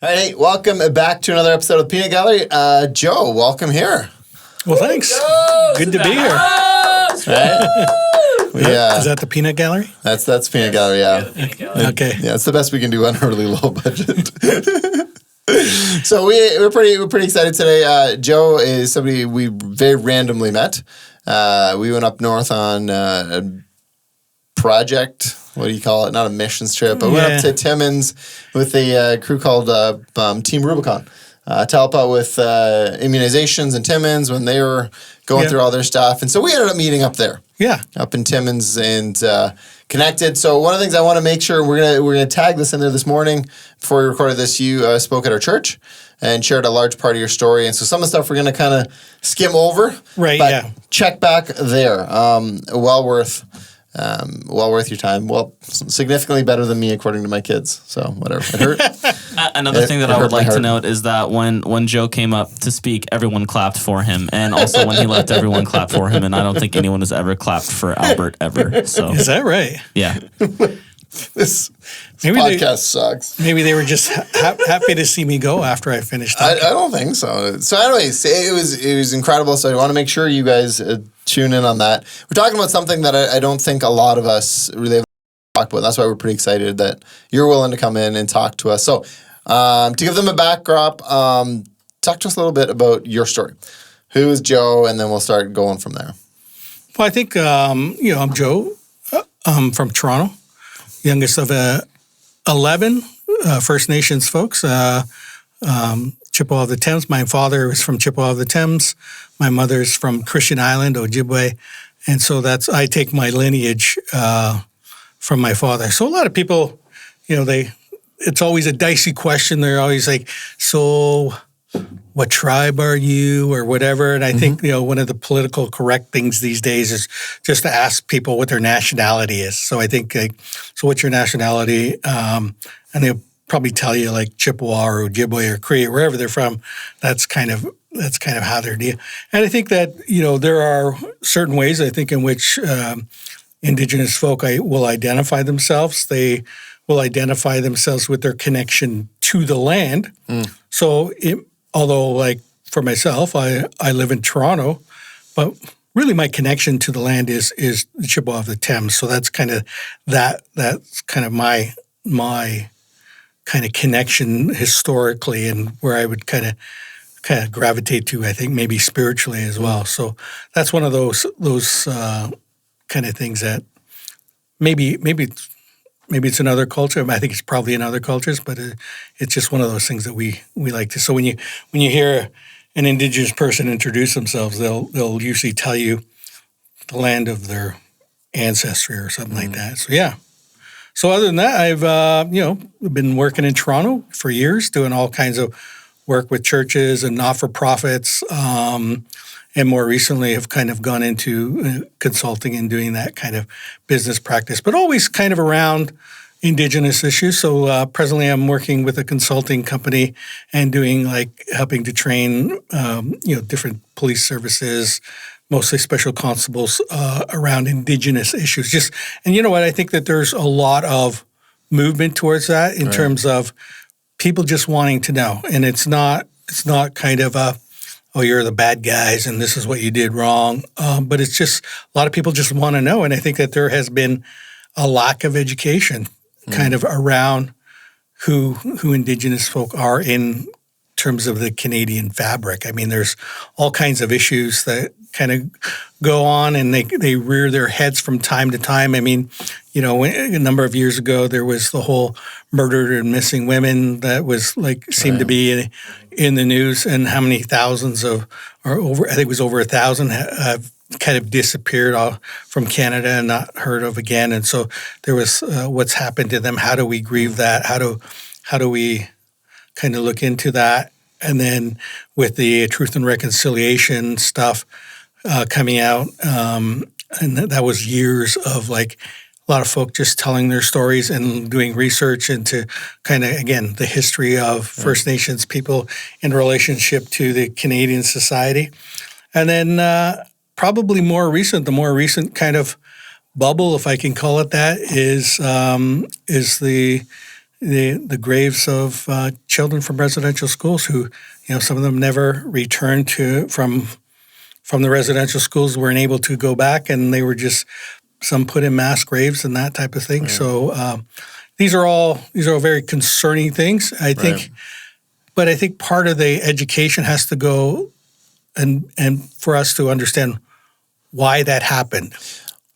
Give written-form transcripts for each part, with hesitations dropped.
Hey, welcome back to another episode of Peanut Gallery. Joe, welcome here. Well, thanks. Good to be here. Right? Is that the Peanut Gallery? That's Peanut Gallery, yeah. Okay. Yeah, it's the best we can do on a really low budget. So we're pretty excited today. Joe is somebody we very randomly met. We went up north on a project. What do you call it? Not a missions trip, but we went up to Timmins with a crew called Team Rubicon to help out with immunizations in Timmins when they were going through all their stuff. And so we ended up meeting up there. Yeah. Up in Timmins and connected. So one of the things I want to make sure we're gonna tag this in there this morning before we recorded this. You spoke at our church and shared a large part of your story. And so some of the stuff we're gonna kind of skim over. Right. But check back there. Well worth your time. Well, significantly better than me, according to my kids. So whatever. It hurt. Another thing that I would like to note is that when Joe came up to speak, everyone clapped for him, and also when he left, everyone clapped for him. And I don't think anyone has ever clapped for Albert ever. So is that right? Yeah. This podcast sucks. Maybe they were just happy to see me go after I finished. I don't think so. So anyways, it was incredible. So I want to make sure you guys tune in on that. We're talking about something that I don't think a lot of us really have talked about. That's why we're pretty excited that you're willing to come in and talk to us. So to give them a backdrop, talk to us a little bit about your story. Who is Joe? And then we'll start going from there. Well, I think, I'm Joe. I'm from Toronto. Youngest of 11 First Nations folks, Chippawa of the Thames. My father is from Chippawa of the Thames. My mother's from Christian Island, Ojibwe. And so I take my lineage from my father. So a lot of people, it's always a dicey question. They're always like, so what tribe are you or whatever? And I think, one of the political correct things these days is just to ask people what their nationality is. So I think, so what's your nationality? And they'll probably tell you like Chippewa or Ojibwe or Cree or wherever they're from. That's kind of how they're dealing. And I think that, there are certain ways, I think, in which Indigenous folk will identify themselves. They will identify themselves with their connection to the land. So although, like, for myself, I live in Toronto, but really my connection to the land is the Chippewa of the Thames. So that's kind of that's kind of my kind of connection historically, and where I would kind of gravitate to, I think, maybe spiritually as well. So that's one of those kind of things that maybe it's another culture. I think it's probably in other cultures, but it's just one of those things that we like to. So when you hear an Indigenous person introduce themselves, they'll usually tell you the land of their ancestry or something like that. So yeah. So other than that, I've been working in Toronto for years, doing all kinds of work with churches and not-for-profits, and more recently have kind of gone into consulting and doing that kind of business practice, but always kind of around Indigenous issues. So presently I'm working with a consulting company and doing helping to train, different police services, mostly special constables around Indigenous issues. And you know what? I think that there's a lot of movement towards that in terms of people just wanting to know. And it's not kind of oh, you're the bad guys and this is what you did wrong. But it's just a lot of people just want to know. And I think that there has been a lack of education kind of around who Indigenous folk are in terms of the Canadian fabric. I mean, there's all kinds of issues that kind of go on, and they rear their heads from time to time. I mean, a number of years ago, there was the whole murdered and missing women that was seemed to be in the news, and how many thousands I think it was over 1,000 have kind of disappeared from Canada and not heard of again. And so there was what's happened to them. How do we grieve that? How do we kind of look into that? And then with the Truth and Reconciliation stuff coming out, and that was years of a lot of folk just telling their stories and doing research into kind of, again, the history of First Nations people in relationship to the Canadian society. And then probably the more recent kind of bubble, if I can call it that, is the the graves of children from residential schools who, some of them never returned from the residential schools, weren't able to go back, and they were just some put in mass graves and that type of thing. Right. So these are all very concerning things, I think. Right. But I think part of the education has to go and for us to understand why that happened.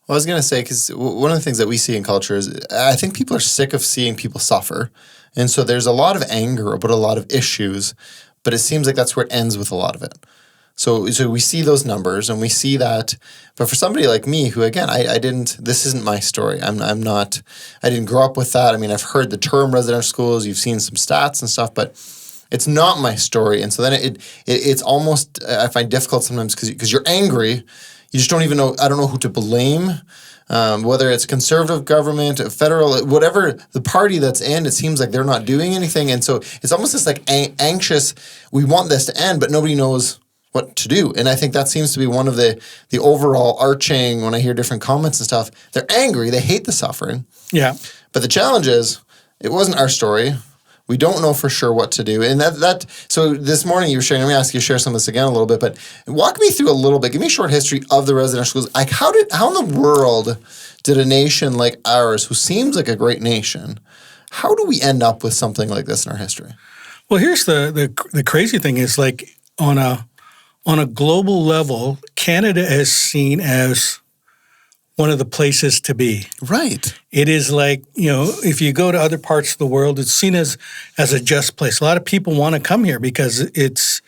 Well, I was going to say, because one of the things that we see in culture is I think people are sick of seeing people suffer. And so there's a lot of anger about a lot of issues, but it seems like that's where it ends with a lot of it. So we see those numbers and we see that. But for somebody like me who, again, this isn't my story. I didn't grow up with that. I mean, I've heard the term residential schools. You've seen some stats and stuff, but it's not my story. And so then it's almost, I find difficult sometimes because you're angry. You just don't even know. I don't know who to blame, whether it's conservative government, federal, whatever the party that's in. It seems like they're not doing anything, and so it's almost this like anxious. We want this to end, but nobody knows what to do. And I think that seems to be one of the overall arching. When I hear different comments and stuff, they're angry. They hate the suffering. Yeah. But the challenge is, it wasn't our story. We don't know for sure what to do. And so this morning you were sharing, let me ask you to share some of this again a little bit, but walk me through a little bit. Give me a short history of the residential schools. Like how in the world did a nation like ours, who seems like a great nation, how do we end up with something like this in our history? Well, here's the crazy thing is, like, on a global level, Canada is seen as one of the places to be. Right. It is like, if you go to other parts of the world, it's seen as a just place. A lot of people want to come here because it's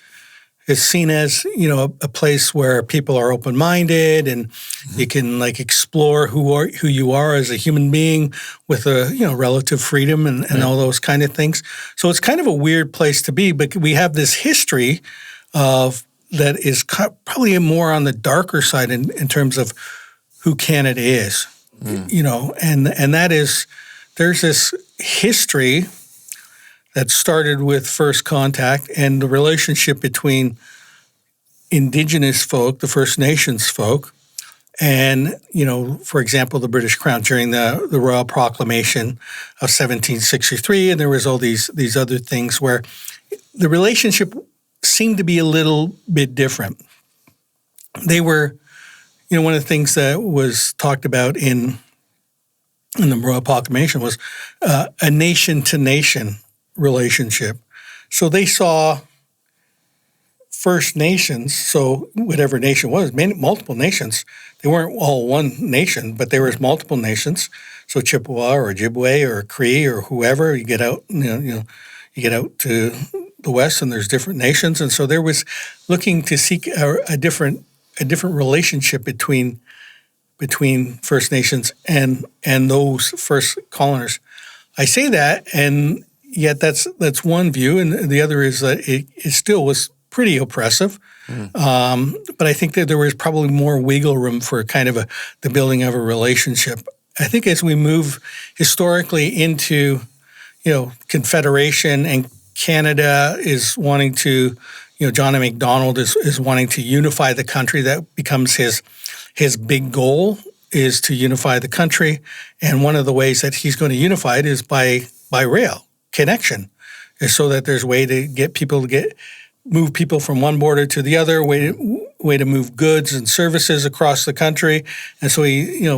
seen as, a place where people are open-minded and you can explore who you are as a human being with relative freedom and all those kind of things. So it's kind of a weird place to be, but we have this history of that is probably more on the darker side in terms of who Canada is, and that is, there's this history that started with first contact and the relationship between Indigenous folk, the First Nations folk, and, for example, the British Crown during the Royal Proclamation of 1763, and there was all these other things where the relationship seemed to be a little bit different. They were, one of the things that was talked about in the Royal Proclamation was a nation-to-nation relationship. So they saw First Nations, so whatever nation was, multiple nations. They weren't all one nation, but there was multiple nations. So Chippawa or Ojibwe or Cree or whoever, you get out, you get out to the west and there's different nations, and so there was looking to seek a different relationship between First Nations and those first coloners. I say that, and yet that's one view, and the other is that it still was pretty oppressive. But I think that there was probably more wiggle room for kind of the building of a relationship. I think as we move historically into, Confederation, and Canada is wanting to, John A. Macdonald is wanting to unify the country. That becomes his big goal, is to unify the country. And one of the ways that he's going to unify it is by rail connection, is so that there's a way to get people move people from one border to the other, way to move goods and services across the country. And so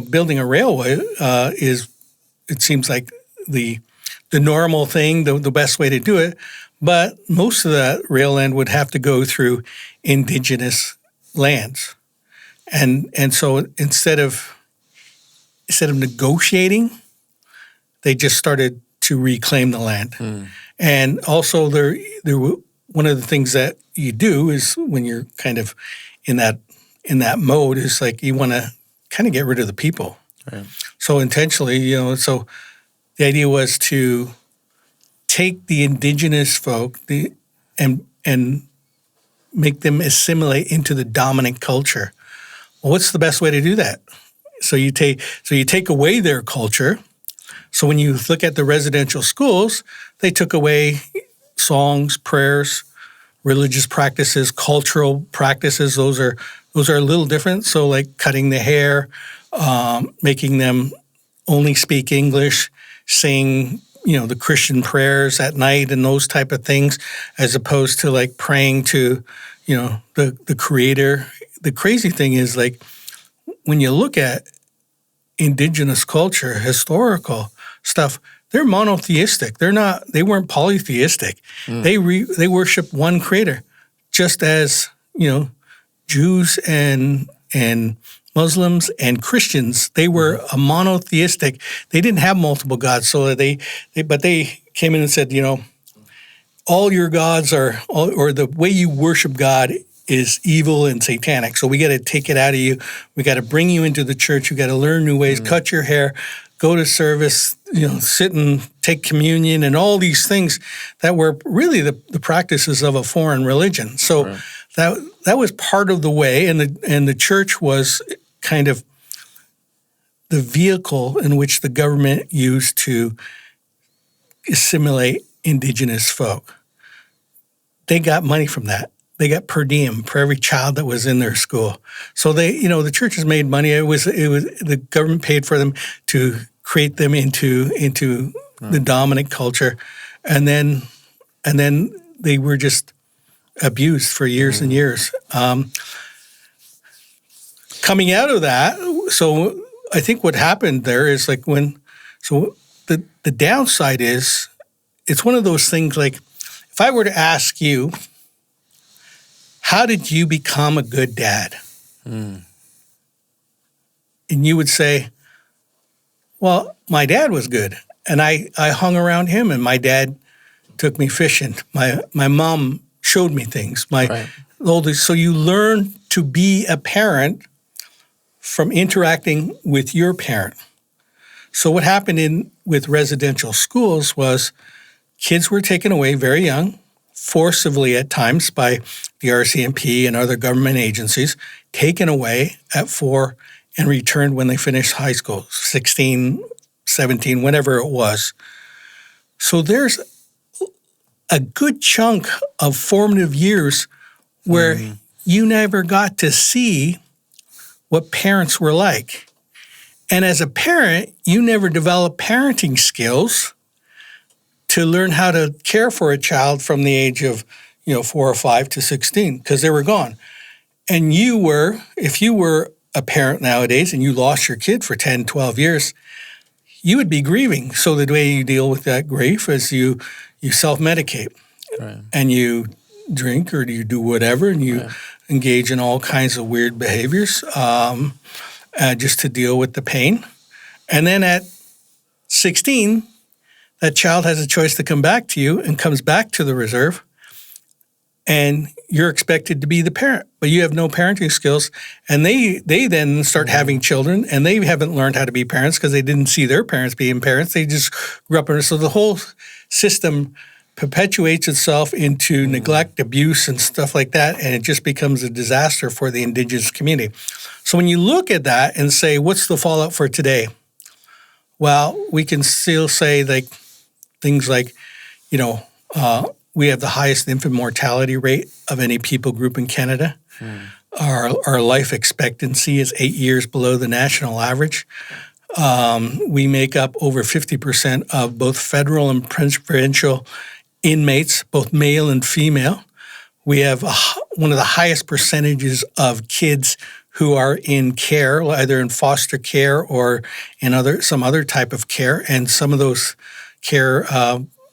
building a railway it seems like the normal thing, the best way to do it. But most of that rail land would have to go through Indigenous lands. And so instead of negotiating, they just started to reclaim the land. And also there one of the things that you do is, when you're kind of in that mode, is like you want to kind of get rid of the people. Right. So intentionally, so the idea was to take the Indigenous folk and make them assimilate into the dominant culture. Well, what's the best way to do that? So you take away their culture. So when you look at the residential schools, they took away songs, prayers, religious practices, cultural practices. Those are a little different. So like cutting the hair, making them only speak English, sing the Christian prayers at night and those type of things, as opposed to like praying to, the Creator. The crazy thing is, like, when you look at Indigenous culture, historical stuff, they're monotheistic. They weren't polytheistic. They worship one Creator, just as Jews and Muslims and Christians. They were a monotheistic. They didn't have multiple gods, so they came in and said, all your gods or the way you worship God is evil and satanic. So we got to take it out of you. We got to bring you into the church. You got to learn new ways, cut your hair, go to service, sit and take communion, and all these things that were really the practices of a foreign religion. So that was part of the way, and the church was kind of the vehicle in which the government used to assimilate Indigenous folk. They got money from that. They got per diem for every child that was in their school. So the churches made money. It was the government paid for them to create them into the dominant culture, and then they were just abused for years and years. Coming out of that, so I think what happened there is like the downside is it's one of those things like if I were to ask you, how did you become a good dad? And you would say, well, my dad was good, and I hung around him, and my dad took me fishing. My mom showed me things. So you learn to be a parent from interacting with your parent. So what happened with residential schools was kids were taken away very young, forcibly at times by the RCMP and other government agencies, taken away at 4 and returned when they finished high school, 16, 17, whatever it was. So there's a good chunk of formative years where you never got to see what parents were like. And as a parent, you never developed parenting skills to learn how to care for a child from the age of 4 or 5 to 16, because they were gone. And if you were a parent nowadays and you lost your kid for 10, 12 years, you would be grieving. So the way you deal with that grief is you self-medicate. And you drink or you do whatever, and you engage in all kinds of weird behaviors just to deal with the pain. And then at 16, that child has a choice to come back to you and comes back to the reserve, and you're expected to be the parent, but you have no parenting skills. And they then start having children, and they haven't learned how to be parents because they didn't see their parents being parents. They just grew up in it. So the whole system perpetuates itself into neglect, abuse, and stuff like that, and it just becomes a disaster for the Indigenous community. So when you look at that and say, what's the fallout for today? Well, we can still say things like, we have the highest infant mortality rate of any people group in Canada. Our life expectancy is 8 years below the national average. We make up over 50% of both federal and provincial inmates, both male and female. We have one of the highest percentages of kids who are in care, either in foster care or in some other type of care. And some of those care,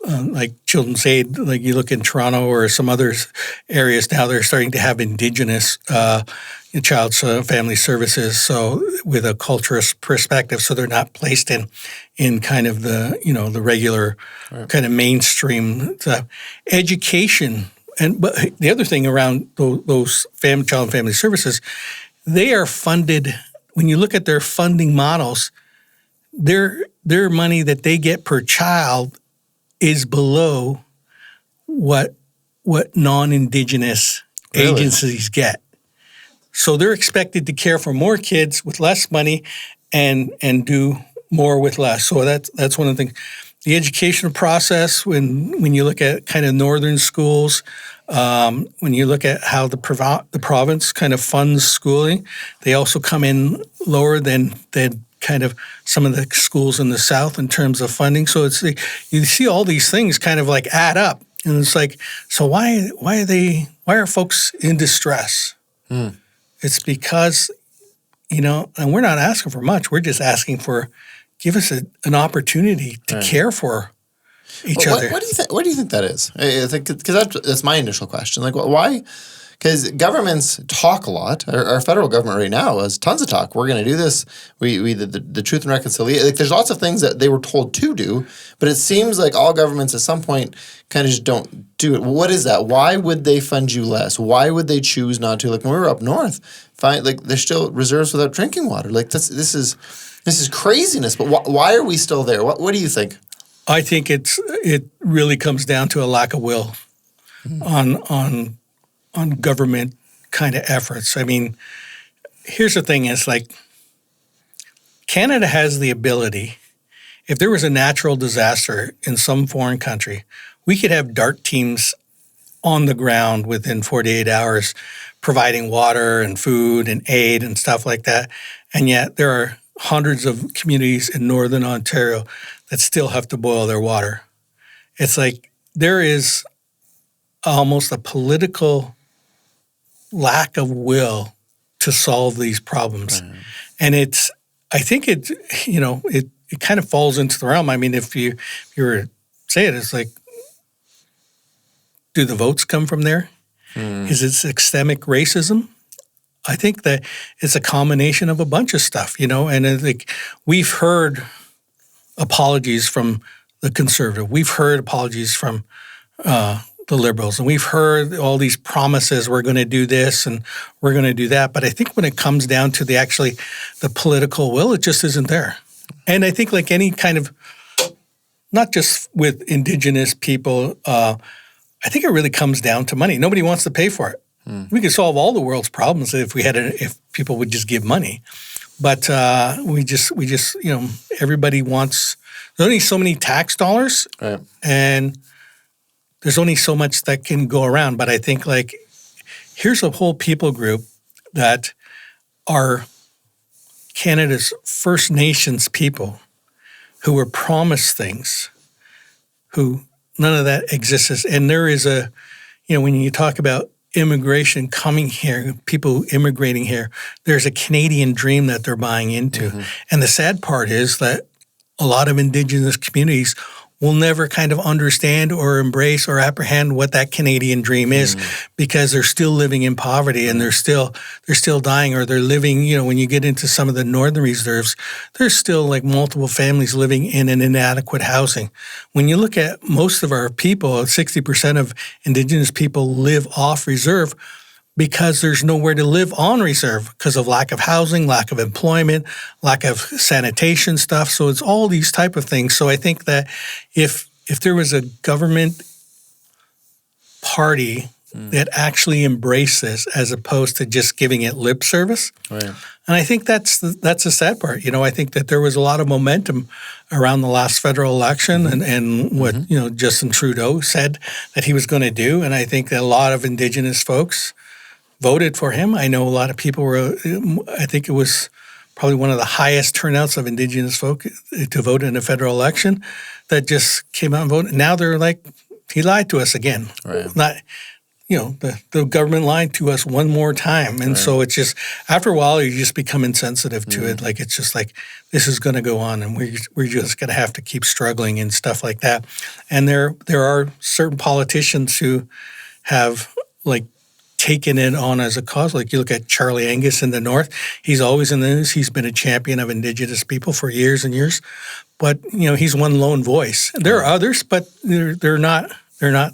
like Children's Aid, like you look in Toronto or some other areas now, they're starting to have Indigenous child family services, so with a culturist perspective, so they're not placed in kind of the regular kind of mainstream education. But the other thing around those child and family services, they are funded. When you look at their funding models, their money that they get per child is below what non-Indigenous agencies get. So they're expected to care for more kids with less money and do more with less. So that's one of the things. The educational process, when you look at kind of northern schools, when you look at how the province kind of funds schooling, they also come in lower than kind of some of the schools in the South in terms of funding. So it's you see all these things kind of like add up, and it's like, so why are folks in distress? It's because, and we're not asking for much. We're just asking for, give us an opportunity to care for each other. What do you think that is? I think because that's my initial question. Like, why? Because governments talk a lot. Our federal government right now has tons of talk. We're going to do this. The Truth and Reconciliation. Like, there's lots of things that they were told to do, but it seems like all governments at some point kind of just don't do it. What is that? Why would they fund you less? Why would they choose not to? Like when we were up north, there's still reserves without drinking water. Like this is craziness. But why are we still there? What do you think? I think it really comes down to a lack of will on government kind of efforts. I mean, here's the thing: is like Canada has the ability. If there was a natural disaster in some foreign country, we could have DART teams on the ground within 48 hours, providing water and food and aid and stuff like that. And yet, there are hundreds of communities in Northern Ontario that still have to boil their water. It's like there is almost a political lack of will to solve these problems. Right. And I think it kind of falls into the realm. I mean, if you were to say it, it's like, do the votes come from there? Is it systemic racism? I think that it's a combination of a bunch of stuff, and like we've heard apologies from the Conservative. We've heard apologies from the Liberals, and we've heard all these promises, we're going to do this and we're going to do that. But I think when it comes down to the political will, it just isn't there. And I think like any kind of, not just with Indigenous people, I think it really comes down to money. Nobody wants to pay for it. We could solve all the world's problems if people would just give money. But we just everybody wants. There's only so many tax dollars, right. And there's only so much that can go around. But I think like here's a whole people group that are Canada's First Nations people who were promised things, who none of that exists. And there is when you talk about immigration coming here, people immigrating here, there's a Canadian dream that they're buying into. Mm-hmm. And the sad part is that a lot of Indigenous communities will never kind of understand or embrace or apprehend what that Canadian dream is because they're still living in poverty and they're still dying, or they're living, when you get into some of the northern reserves, there's still like multiple families living in an inadequate housing. When you look at most of our people, 60% of Indigenous people live off reserve because there's nowhere to live on reserve because of lack of housing, lack of employment, lack of sanitation stuff. So it's all these type of things. So I think that if there was a government party that actually embraced this as opposed to just giving it lip service, right. And I think that's the sad part. I think that there was a lot of momentum around the last federal election and what Justin Trudeau said that he was going to do, and I think that a lot of Indigenous folks voted for him. I know a lot of people I think it was probably one of the highest turnouts of Indigenous folk to vote in a federal election that just came out and voted. Now they're like, he lied to us again. Right. Not, the government lied to us one more time. And so it's just, after a while, you just become insensitive to it. Like, it's just like, this is going to go on and we're just going to have to keep struggling and stuff like that. And there are certain politicians who have like taken it on as a cause. Like you look at Charlie Angus in the North, he's always in the news. He's been a champion of Indigenous people for years and years, but he's one lone voice. There are others, but they're not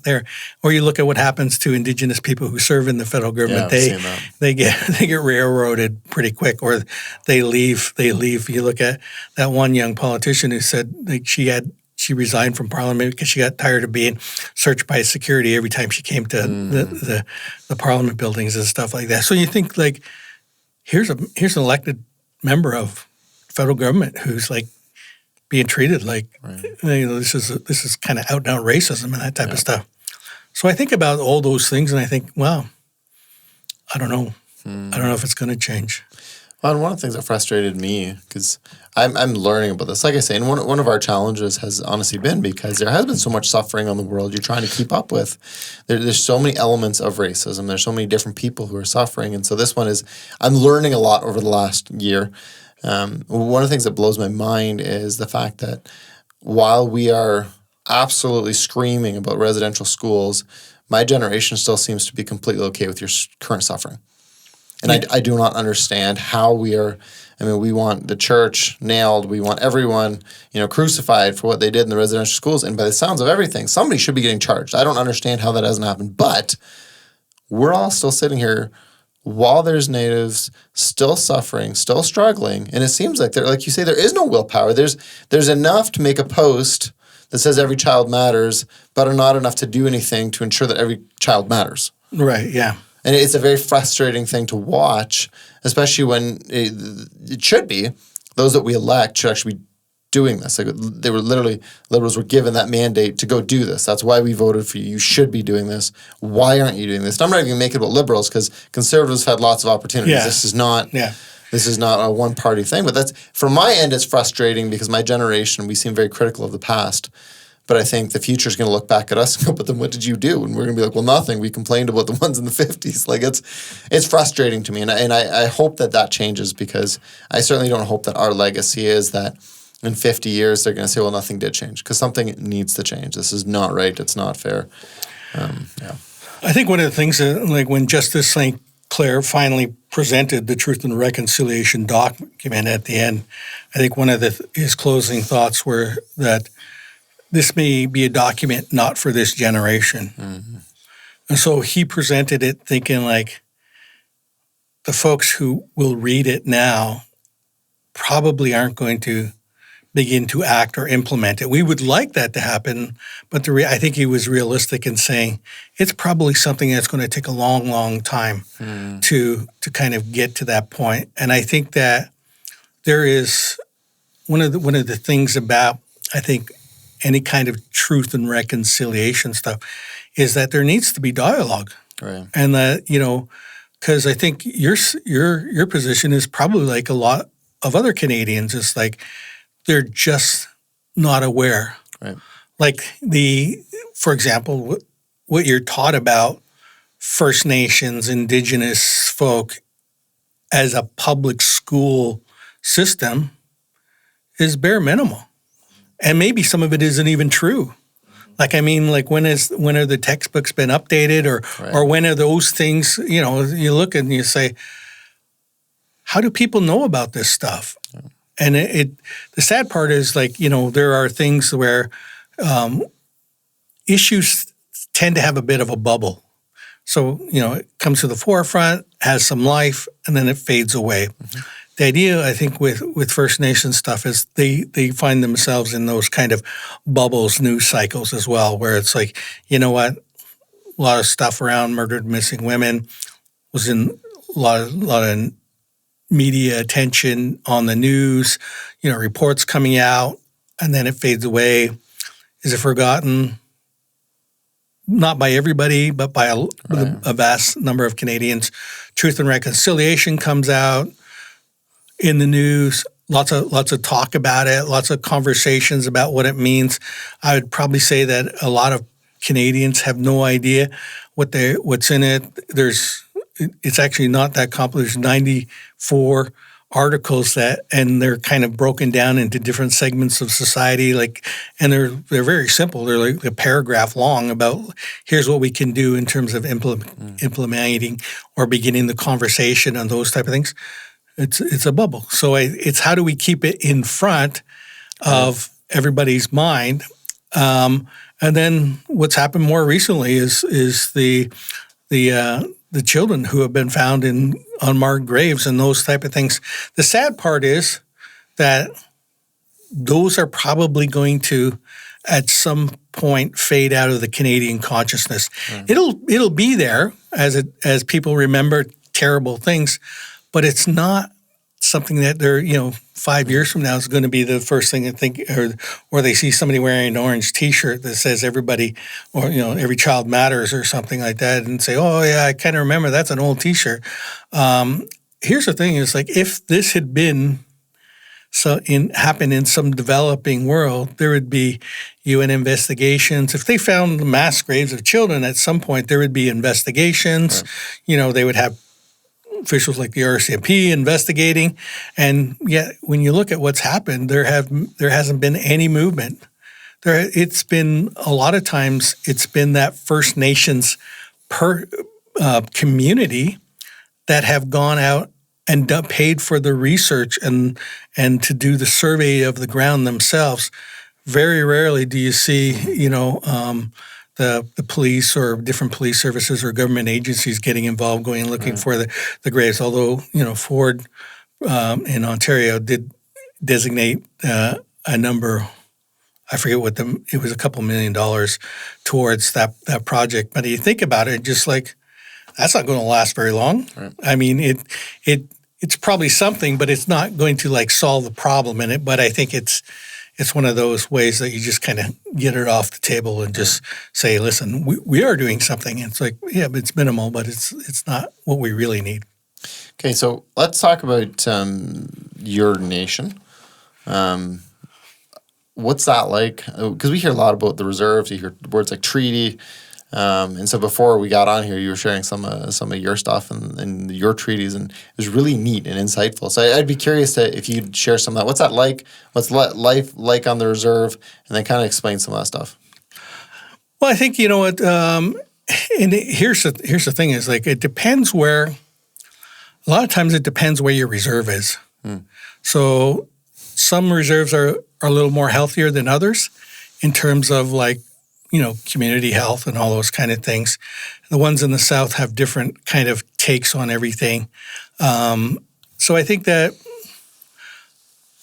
there. Or you look at what happens to Indigenous people who serve in the federal government. They get railroaded pretty quick, or they leave. You look at that one young politician who said like she resigned from Parliament because she got tired of being searched by security every time she came to the Parliament buildings and stuff like that. So you think like, here's an elected member of federal government who's like being treated like this is kind of out and out racism and that type of stuff. So I think about all those things and I think, wow, I don't know. I don't know if it's going to change. Well, and one of the things that frustrated me, because I'm learning about this, like I say, and one of our challenges has honestly been because there has been so much suffering on the world you're trying to keep up with. There's so many elements of racism. There's so many different people who are suffering. And so this one is, I'm learning a lot over the last year. One of the things that blows my mind is the fact that while we are absolutely screaming about residential schools, my generation still seems to be completely okay with your current suffering. And I do not understand how we are. I mean, we want the church nailed. We want everyone, crucified for what they did in the residential schools. And by the sounds of everything, somebody should be getting charged. I don't understand how that hasn't happened. But we're all still sitting here while there's natives still suffering, still struggling. And it seems like like you say, there is no willpower. There's enough to make a post that says every child matters, but are not enough to do anything to ensure that every child matters. Right, yeah. And it's a very frustrating thing to watch, especially when it should be. Those that we elect should actually be doing this. Like they were literally, Liberals were given that mandate to go do this. That's why we voted for you. You should be doing this. Why aren't you doing this? And I'm not even going to make it about Liberals because Conservatives have had lots of opportunities. Yeah. This is not a one-party thing. But that's, from my end, it's frustrating because my generation, we seem very critical of the past. But I think the future is going to look back at us and go, but then what did you do? And we're going to be like, well, nothing. We complained about the ones in the 50s. Like, it's frustrating to me. And I hope that changes because I certainly don't hope that our legacy is that in 50 years they're going to say, well, nothing did change. Because something needs to change. This is not right. It's not fair. I think one of the things that, like when Justice St. Clair finally presented the Truth and Reconciliation document at the end, I think one of his closing thoughts were that this may be a document not for this generation. Mm-hmm. And so he presented it thinking like the folks who will read it now probably aren't going to begin to act or implement it. We would like that to happen, but I think he was realistic in saying it's probably something that's going to take a long, long time to kind of get to that point. And I think that there is one of the things about, I think, any kind of truth and reconciliation stuff is that there needs to be dialogue. Right. And that, because I think your position is probably like a lot of other Canadians. It's like they're just not aware. Right. Like for example, what you're taught about First Nations, Indigenous folk as a public school system is bare minimum. And maybe some of it isn't even true. Like, I mean, like when are the textbooks been updated or when are those things, you look and you say, how do people know about this stuff? Yeah. And the sad part is like, there are things where issues tend to have a bit of a bubble. So, it comes to the forefront, has some life, and then it fades away. Mm-hmm. The idea, I think, with First Nation stuff is they find themselves in those kind of bubbles, news cycles as well, where it's like, you know what, a lot of stuff around murdered, missing women was in a lot of media attention on the news, reports coming out, and then it fades away. Is it forgotten? Not by everybody, but by a vast number of Canadians. Truth and Reconciliation comes out in the news, lots of talk about it, lots of conversations about what it means. I would probably say that a lot of Canadians have no idea what's in it. It's actually not that complicated. There's 94 articles and they're kind of broken down into different segments of society. And they're very simple. They're like a paragraph long about here's what we can do in terms of implementing or beginning the conversation on those type of things. It's a bubble. So it's how do we keep it in front of everybody's mind? And then what's happened more recently is the children who have been found in unmarked graves and those type of things. The sad part is that those are probably going to, at some point, fade out of the Canadian consciousness. It'll be there as people remember terrible things. But it's not something that they're, 5 years from now is going to be the first thing they think, or they see somebody wearing an orange T-shirt that says everybody, or, every child matters or something like that and say, oh, yeah, I kind of remember that's an old T-shirt. here's the thing: is like if this had been happened in some developing world, there would be UN investigations. If they found mass graves of children at some point, there would be investigations. Right. They would have officials like the RCMP investigating, and yet when you look at what's happened, there hasn't been any movement. It's been a lot of times it's been that First Nations community that have gone out and paid for the research and to do the survey of the ground themselves. Very rarely do you see the police or different police services or government agencies getting involved, going and looking for the graves. Although Ford in Ontario did designate a number. I forget what it was, a couple $1 million towards that project. But you think about it, just like that's not going to last very long. Right. I mean, it's probably something, but it's not going to like solve the problem in it. But I think it's one of those ways that you just kind of get it off the table and just say, listen, we are doing something. And it's like, yeah, but it's minimal, but it's not what we really need. Okay, so let's talk about your nation. What's that like? Because we hear a lot about the reserves. You hear words like treaty. And so before we got on here, you were sharing some of your stuff and your treaties, and it was really neat and insightful. So I'd be curious if you'd share some of that. What's that like? What's life like on the reserve? And then kind of explain some of that stuff. Well, I think, what, and here's the thing is like, it depends where, a lot of times it depends where your reserve is. So some reserves are a little more healthier than others in terms of like, community health and all those kind of things. The ones in the South have different kind of takes on everything. So I think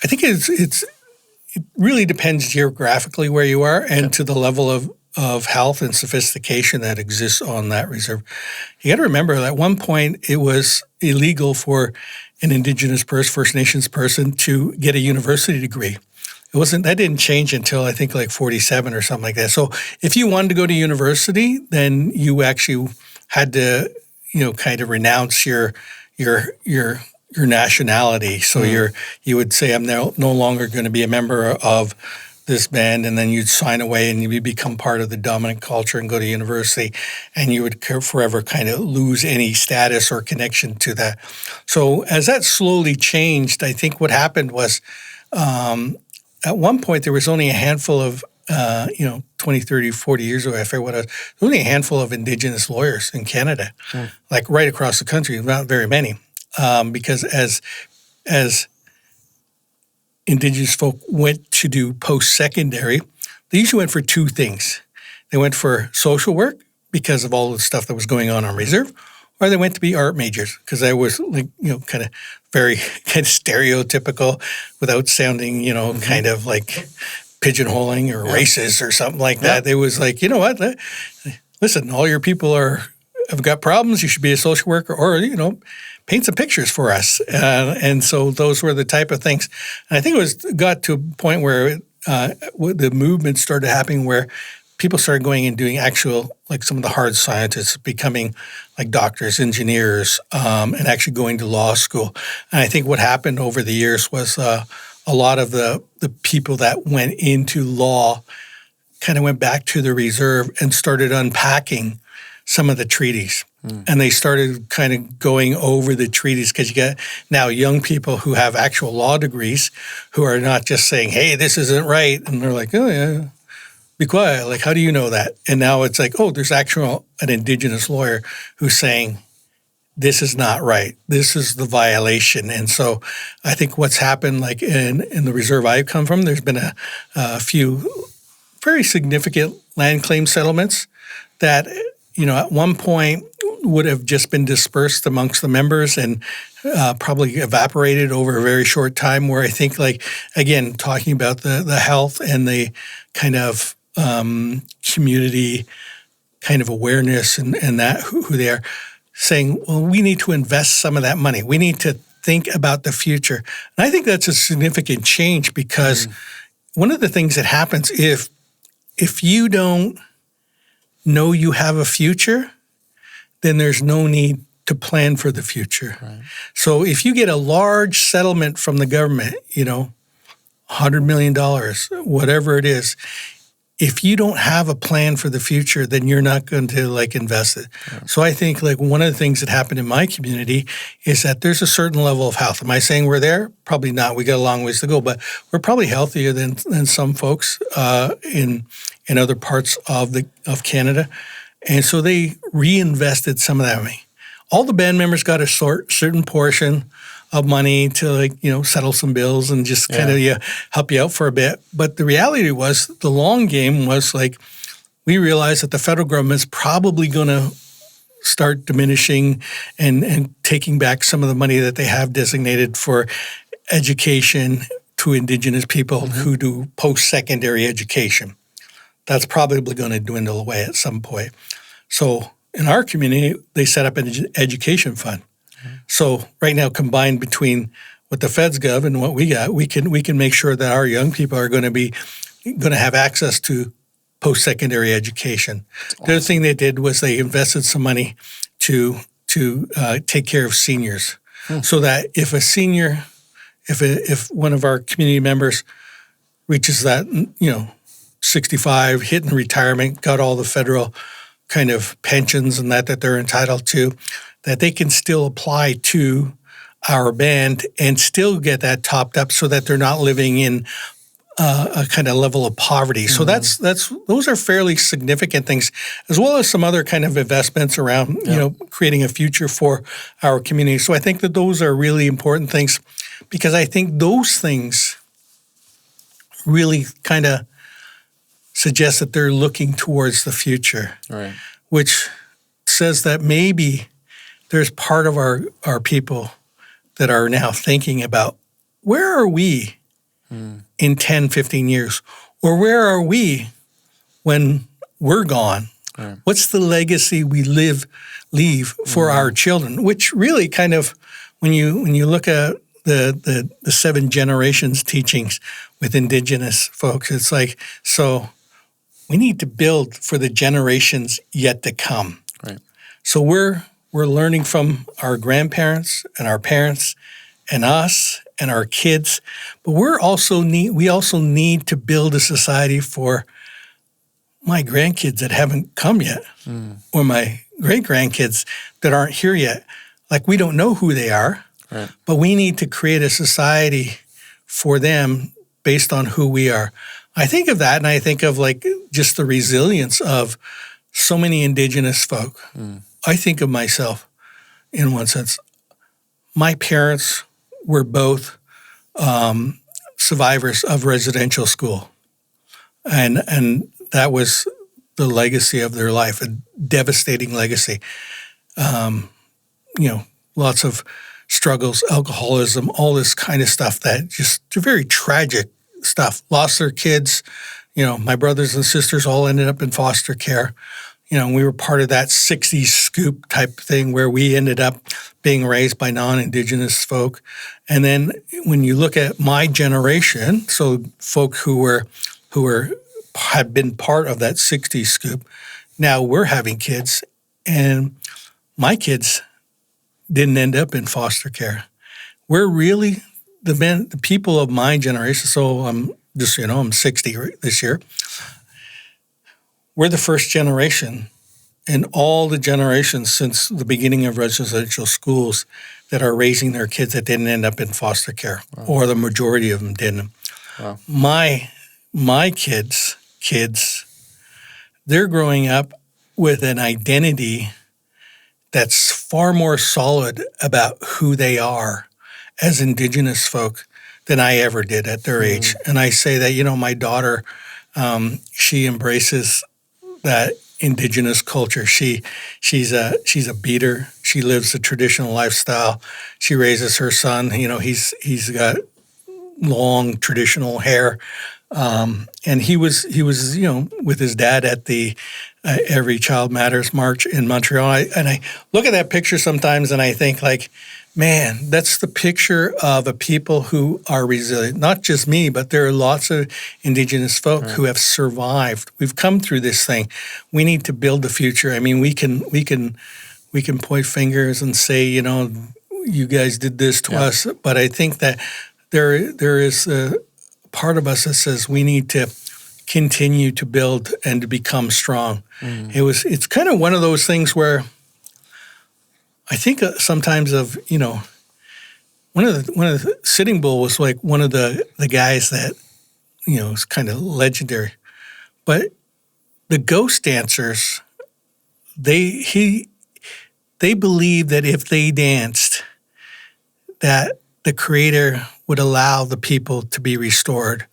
it really depends geographically where you are and to the level of health and sophistication that exists on that reserve. You got to remember that at one point it was illegal for an Indigenous person, First Nations person, to get a university degree. That didn't change until I think like 47 or something like that. So if you wanted to go to university, then you actually had to, kind of renounce your nationality. So you would say, I'm no longer going to be a member of this band, and then you'd sign away and you'd become part of the dominant culture and go to university, and you would forever kind of lose any status or connection to that. So as that slowly changed, I think what happened was, at one point, there was only a handful of, 20, 30, 40 years ago, I forget what it was, there was only a handful of Indigenous lawyers in Canada, like right across the country, not very many, because as Indigenous folk went to do post-secondary, they usually went for two things. They went for social work because of all the stuff that was going on reserve, or they went to be art majors because that was like, kind of very kind of stereotypical without sounding, kind of like pigeonholing or racist or something like that. It was like, what? Listen, all your people have got problems. You should be a social worker or, paint some pictures for us. And so those were the type of things. And I think it got to a point where the movement started happening where people started going and doing actual, like some of the hard scientists, becoming like doctors, engineers, and actually going to law school. And I think what happened over the years was a lot of the people that went into law kind of went back to the reserve and started unpacking some of the treaties. And they started kind of going over the treaties because you got now young people who have actual law degrees who are not just saying, hey, this isn't right. And they're like, oh, yeah. Be quiet. Like, how do you know that? And now it's like, oh, there's actual an Indigenous lawyer who's saying, this is not right. This is the violation. And so I think what's happened, like in the reserve I come from, there's been a few very significant land claim settlements that, at one point would have just been dispersed amongst the members and probably evaporated over a very short time, where I think, like, again, talking about the health and the kind of community kind of awareness and that who they are, saying, well, we need to invest some of that money. We need to think about the future. And I think that's a significant change because one of the things that happens if you don't know you have a future, then there's no need to plan for the future. Right. So if you get a large settlement from the government, $100 million, whatever it is, if you don't have a plan for the future, then you're not going to invest it. Yeah. So I think one of the things that happened in my community is that there's a certain level of health. Am I saying we're there? Probably not. We got a long ways to go, but we're probably healthier than some folks in other parts of Canada. And so they reinvested some of that money. All the band members got a certain portion of money to settle some bills and just kind of help you out for a bit. But the reality was the long game was we realized that the federal government's probably going to start diminishing and taking back some of the money that they have designated for education to Indigenous people who do post-secondary education. That's probably going to dwindle away at some point. So in our community, they set up an education fund. So right now, combined between what the feds gov and what we got, we can make sure that our young people are going to have access to post-secondary education. Awesome. The other thing they did was they invested some money to take care of seniors, so that if a senior, if one of our community members reaches that 65, hitting retirement, got all the federal kind of pensions and that they're entitled to, that they can still apply to our band and still get that topped up so that they're not living in a kind of level of poverty. So those are fairly significant things, as well as some other kind of investments around, creating a future for our community. So I think that those are really important things, because I think those things really kind of suggest that they're looking towards the future, right, which says that maybe there's part of our people that are now thinking about, where are we in 10, 15 years? Or where are we when we're gone? Right. What's the legacy we leave for our children? Which really kind of, when you look at the 7 generations teachings with Indigenous folks, it's so we need to build for the generations yet to come. Right. So we're learning from our grandparents and our parents and us and our kids, but we also need to build a society for my grandkids that haven't come yet, or my great-grandkids that aren't here yet. We don't know who they are, right, but we need to create a society for them based on who we are. I think of that, and I think of just the resilience of so many Indigenous folk. I think of myself in one sense. My parents were both survivors of residential school, and that was the legacy of their life, a devastating legacy. Lots of struggles, alcoholism, all this kind of stuff that just very tragic stuff. Lost their kids. My brothers and sisters all ended up in foster care. We were part of that 60s scoop type thing where we ended up being raised by non-Indigenous folk. And then when you look at my generation, so folk who had been part of that 60s scoop, now we're having kids, and my kids didn't end up in foster care. We're really the people of my generation. So I'm 60 this year. We're the first generation in all the generations since the beginning of residential schools that are raising their kids that didn't end up in foster care, or the majority of them didn't. Wow. My kids, they're growing up with an identity that's far more solid about who they are as Indigenous folk than I ever did at their age. And I say that, my daughter, she embraces that Indigenous culture. She's a beater. She lives a traditional lifestyle. She raises her son. He's got long traditional hair, and he was with his dad at the Every Child Matters March in Montreal. I look at that picture sometimes and I think man, that's the picture of a people who are resilient. Not just me, but there are lots of Indigenous folk who have survived. We've come through this thing. We need to build the future. I mean, we can we can point fingers and say, you guys did this to us. But I think that there is a part of us that says we need to continue to build and to become strong. It's kind of one of those things where I think sometimes of, one of the Sitting Bull was like one of the guys that, is kind of legendary. But the ghost dancers, they believed that if they danced, that the Creator would allow the people to be restored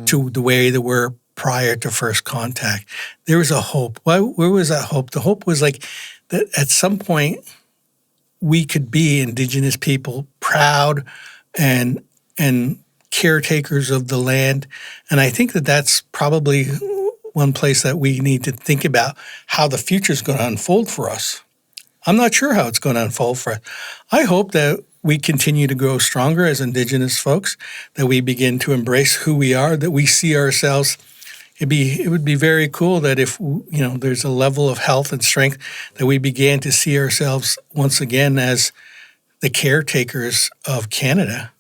to the way they were prior to first contact. There was a hope. Where was that hope? The hope was like that at some point we could be Indigenous people, proud and caretakers of the land. And I think that that's probably one place that we need to think about how the future is going to unfold for us. I'm not sure how it's going to unfold for us. I hope that we continue to grow stronger as Indigenous folks, that we begin to embrace who we are, that we see ourselves. It would be very cool that if, there's a level of health and strength, that we began to see ourselves once again as the caretakers of Canada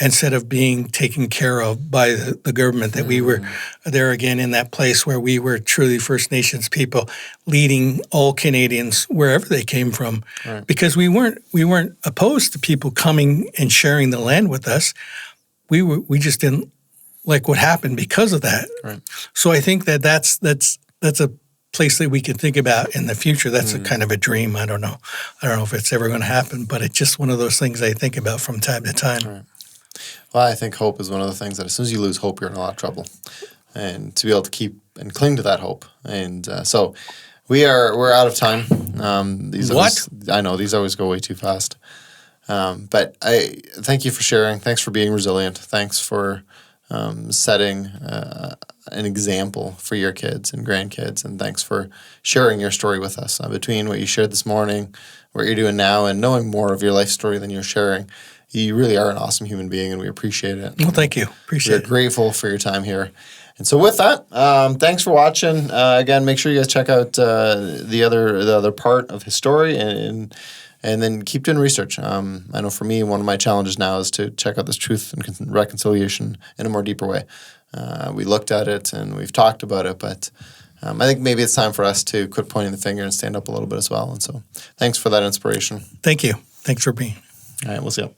instead of being taken care of by the government, that we were there again in that place where we were truly First Nations people leading all Canadians wherever they came from. Right. Because we weren't opposed to people coming and sharing the land with us. We just didn't like what happened because of that. Right. So I think that's a place that we can think about in the future. That's a kind of a dream. I don't know if it's ever going to happen, but it's just one of those things I think about from time to time. Right. Well, I think hope is one of the things that as soon as you lose hope, you're in a lot of trouble. And to be able to keep and cling to that hope. And so we're out of time. I know these always go way too fast. But I thank you for sharing. Thanks for being resilient. Thanks for setting an example for your kids and grandkids, and thanks for sharing your story with us. Between what you shared this morning, what you're doing now, and knowing more of your life story than you're sharing, you really are an awesome human being, and we appreciate it. Well, thank you. Appreciate it. We're grateful for your time here. And so with that, thanks for watching. Again, make sure you guys check out the other part of his story, and then keep doing research. I know for me, one of my challenges now is to check out this truth and reconciliation in a more deeper way. We looked at it and we've talked about it, but I think maybe it's time for us to quit pointing the finger and stand up a little bit as well. And so thanks for that inspiration. Thank you. Thanks for being. All right, we'll see you.